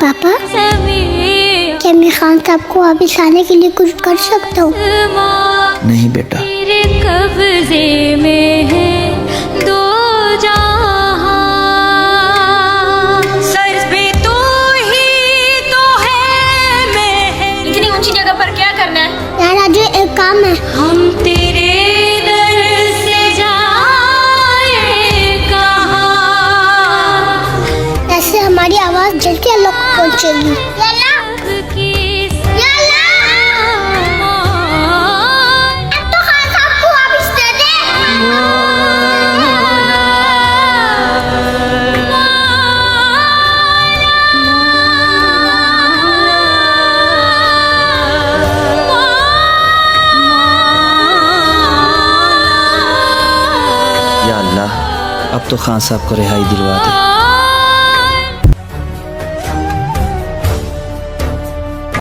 पापा, क्या मैं खान साहब को वापिस आने के लिए कुछ कर सकता हूँ? नहीं बेटा, तेरे कब्जे में है दो जहां, सर पे तू ही तो है मैं। इतनी ऊंची जगह पर क्या करना है यार आज एक काम है। हम तेरे दर से जाए कहां, ऐसे हमारी आवाज जल के अल्लाह को पहुंचेगी। तो खान साहब को वापिस दे दे। या अल्लाह, अब तो खान साहब को रिहाई दिलवा दे।